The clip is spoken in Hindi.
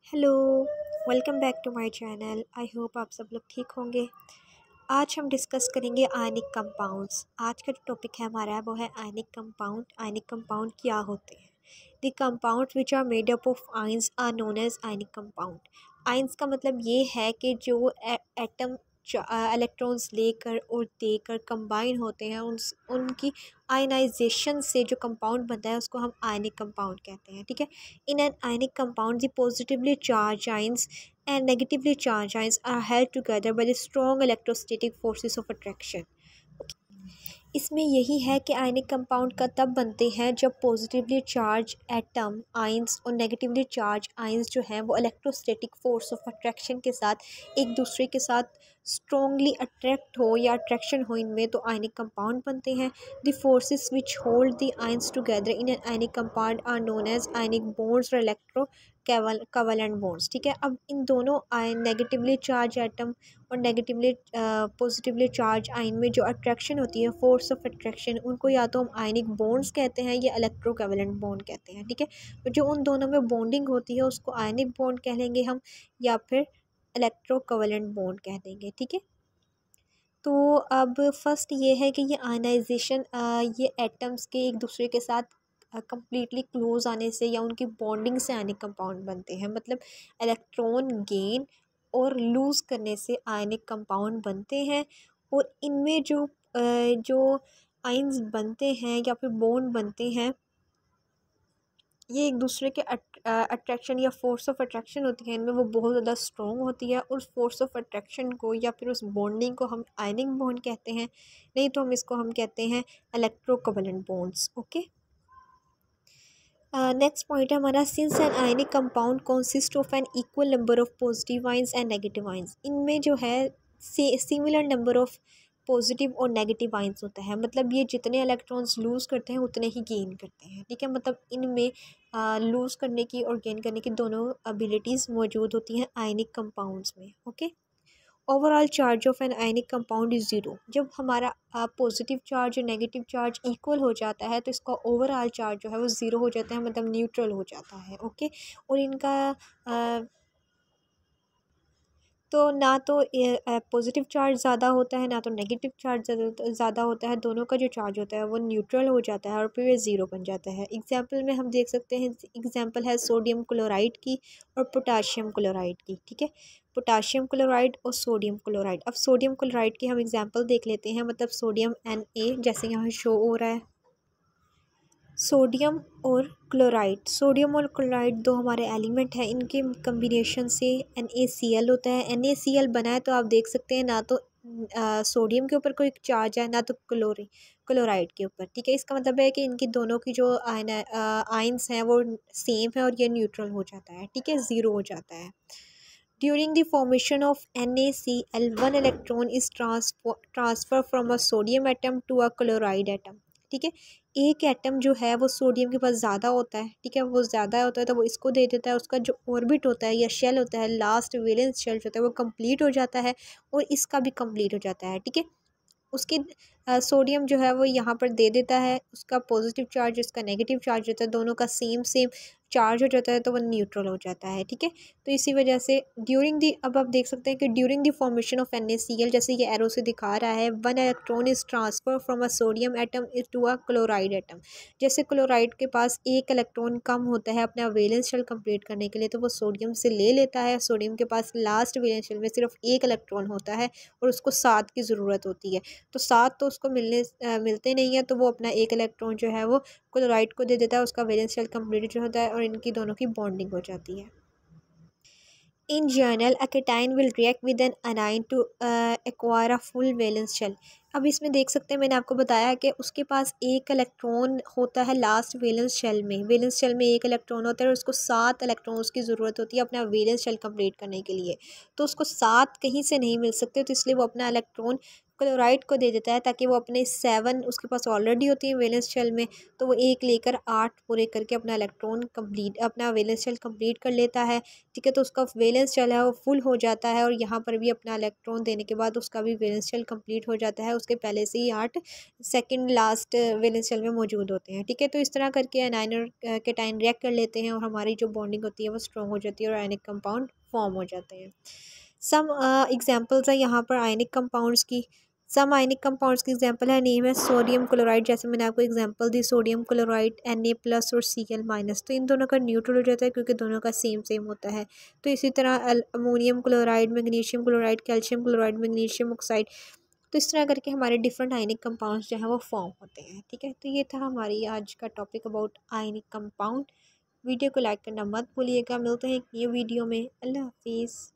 Hello. Welcome back to my channel. I hope आप सब लोग ठीक होंगे। आज हम डिस्कस करेंगे आयनिक कंपाउंड्स। आज का जो टॉपिक है हमारा वो है आयनिक कंपाउंड। आयनिक कंपाउंड क्या होते हैं? The compounds which are made up of ions are known as ionic compound. Ions का मतलब ये है कि जो एटम इलेक्ट्रॉन्स लेकर और देकर कंबाइन होते हैं उनकी आयनाइजेशन से जो कंपाउंड बनता है उसको हम आयनिक कंपाउंड कहते हैं। ठीक है। इन an ionic compound the positively charge ions and negatively charged ions are held together by the strong electrostatic forces of attraction। इसमें यही है कि आयनिक कंपाउंड का तब बनते हैं जब पॉजिटिवली चार्ज एटम आयंस और नेगेटिवली चार्ज आयंस जो हैं वो इलेक्ट्रोस्टैटिक फोर्स ऑफ अट्रैक्शन के साथ एक दूसरे के साथ स्ट्रॉन्गली अट्रैक्ट हो या अट्रैक्शन हो इनमें, तो आयनिक कंपाउंड बनते हैं। The forces which hold the ions together in an ionic compound are known as ionic bonds और इलेक्ट्रो कोवेलेंट बॉन्ड्स। ठीक है। अब इन दोनों आयन नेगेटिवली चार्ज एटम और नेगेटिवली पॉजिटिवली चार्ज आयन में जो अट्रैक्शन होती है, फोर्स ऑफ अट्रैक्शन, उनको या तो हम आयनिक बॉन्ड्स कहते हैं या इलेक्ट्रोकोवेलेंट बॉन्ड कहते हैं। ठीक है। तो जो उन दोनों में बॉन्डिंग होती है उसको आयनिक बॉन्ड कह लेंगे हम, या फिर इलेक्ट्रोकोवेलेंट बॉन्ड कह देंगे। ठीक है। तो अब फर्स्ट ये है कि ये आयनाइजेशन ये एटम्स के एक दूसरे के साथ कंप्लीटली क्लोज आने से या उनकी बॉन्डिंग से आयनिक कंपाउंड बनते हैं। मतलब इलेक्ट्रॉन गेन और लूज़ करने से आयनिक कंपाउंड बनते हैं। और इनमें जो आयंस बनते हैं या फिर बॉन्ड बनते हैं, ये एक दूसरे के अट्रैक्शन या फोर्स ऑफ अट्रैक्शन होती है इनमें, वो बहुत ज़्यादा स्ट्रॉन्ग होती है। और फोर्स ऑफ अट्रैक्शन को या फिर उस बॉन्डिंग को हम आयनिक बॉन्ड कहते हैं, नहीं तो हम कहते हैं electrocovalent bonds. Okay. Next point है हमारा, since an ionic compound consist of an equal number of positive ions and negative ions. इनमें जो है सिमिलर नंबर ऑफ पॉजिटिव और नेगेटिव आयंस होता है। मतलब ये जितने इलेक्ट्रॉन्स लूज़ करते हैं उतने ही गेन करते हैं। ठीक है। मतलब इनमें लूज़ करने की और गेन करने की दोनों एबिलिटीज़ मौजूद होती हैं आयनिक कंपाउंड्स में। Okay. Overall charge of N ionic compound is zero. जब हमारा पॉजिटिव चार्ज और नेगेटिव चार्ज इक्वल हो जाता है तो इसका ओवरऑल चार्ज जो है वो ज़ीरो हो जाता है, मतलब न्यूट्रल हो जाता है। ओके। और इनका तो ना तो पॉजिटिव चार्ज ज़्यादा होता है ना तो नेगेटिव चार्ज ज़्यादा होता है। दोनों का जो चार्ज होता है वो न्यूट्रल हो जाता है और फिर ये ज़ीरो बन जाता है। एग्जाम्पल में हम देख सकते हैं, एग्जाम्पल है सोडियम क्लोराइड की और पोटाशियम क्लोराइड की। ठीक है। पोटाशियम क्लोराइड और सोडियम क्लोराइड। अब सोडियम क्लोराइड की हम एग्जाम्पल देख लेते हैं। मतलब सोडियम Na, जैसे यहाँ शो हो रहा है, सोडियम और क्लोराइड दो हमारे एलिमेंट हैं। इनके कम्बिनेशन से NaCl होता है। NaCl बना है तो आप देख सकते हैं ना तो सोडियम के ऊपर कोई चार्ज है ना तो क्लोराइड के ऊपर। ठीक है। इसका मतलब है कि इनकी दोनों की जो आयंस हैं वो सेम है और ये न्यूट्रल हो जाता है। ठीक है। ज़ीरो हो जाता है। During the formation of NaCl, one electron is transfer from a sodium atom to a chloride atom. ठीक है। एक एटम जो है वो सोडियम के पास ज़्यादा होता है। ठीक है। वो ज़्यादा होता है तो वो इसको दे देता है, उसका जो ऑर्बिट होता है या शेल होता है, लास्ट वैलेंस शेल होता है, वो कंप्लीट हो जाता है और इसका भी कंप्लीट हो जाता है। ठीक है। उसकी सोडियम जो है वो यहाँ पर दे देता है, उसका पॉजिटिव चार्ज उसका नेगेटिव चार्ज होता है, दोनों का सेम चार्ज हो जाता है तो वो न्यूट्रल हो जाता है। ठीक है। तो इसी वजह से अब आप देख सकते हैं कि during the formation of NaCl, जैसे ये एरो से दिखा रहा है, one electron is transfer from a sodium atom to a chloride atom. जैसे क्लोराइड के पास एक इलेक्ट्रॉन कम होता है अपना वैलेंस शेल कंप्लीट करने के लिए, तो वो सोडियम से ले लेता है। सोडियम के पास लास्ट वैलेंस शेल में सिर्फ एक इलेक्ट्रॉन होता है और उसको 7 की ज़रूरत होती है। तो 7 तो उसको मिलते नहीं है, तो वो अपना एक इलेक्ट्रॉन जो है वो क्लोराइड को दे देता है, उसका वैलेंस शेल कंप्लीट जो होता है और इनकी दोनों की बॉन्डिंग हो जाती है। In general, a cation will react with an anion to acquire a full valence shell। अब इसमें देख सकते हैं, मैंने आपको बताया कि उसके पास एक इलेक्ट्रॉन होता है लास्ट वैलेंस शेल में। वैलेंस शेल में एक इलेक्ट्रॉन होता है और उसको 7 इलेक्ट्रॉन्स की ज़रूरत होती है अपना वैलेंस शेल कंप्लीट करने के लिए। तो उसको 7 कहीं से नहीं मिल सकते, तो इसलिए वो अपना इलेक्ट्रॉन क्लोराइड को दे देता है ताकि वो अपने 7 उसके पास ऑलरेडी होती है वैलेंस शेल में, तो वो 1 लेकर 8 पूरे करके अपना वैलेंस शेल कंप्लीट कर लेता है। ठीक है, तो उसका वैलेंस शेल है वो फुल हो जाता है और यहाँ पर भी अपना इलेक्ट्रॉन देने के बाद उसका भी वैलेंस शेल कंप्लीट हो जाता है। उसके पहले से ही 8 सेकंड लास्ट वैलेंस शेल में मौजूद होते हैं। ठीक है, तो इस तरह करके एनायन और कैटायन रिएक्ट कर लेते हैं और हमारी जो बॉन्डिंग होती है वो स्ट्रॉन्ग हो जाती है और आयनिक कंपाउंड फॉर्म हो जाते हैं। सम एग्जांपल्स है यहाँ पर आयनिक कंपाउंड्स की। सम आयनिक कंपाउंड्स की एग्जांपल है, नेम है सोडियम क्लोराइड, जैसे मैंने आपको एग्जांपल दी सोडियम क्लोराइड Na+ और Cl-, तो इन दोनों का न्यूट्रल हो जाता है क्योंकि दोनों का सेम होता है। तो इसी तरह ammonium chloride, magnesium chloride, calcium chloride, magnesium oxide, तो इस तरह करके हमारे डिफरेंट आयनिक कंपाउंड्स जो है वो फॉर्म होते हैं। ठीक है, तो ये था हमारी आज का topic about ionic compound. Video को लाइक करना मत भूलिएगा। मिलते हैं एक न्यू वीडियो में। अल्लाह हाफिज़।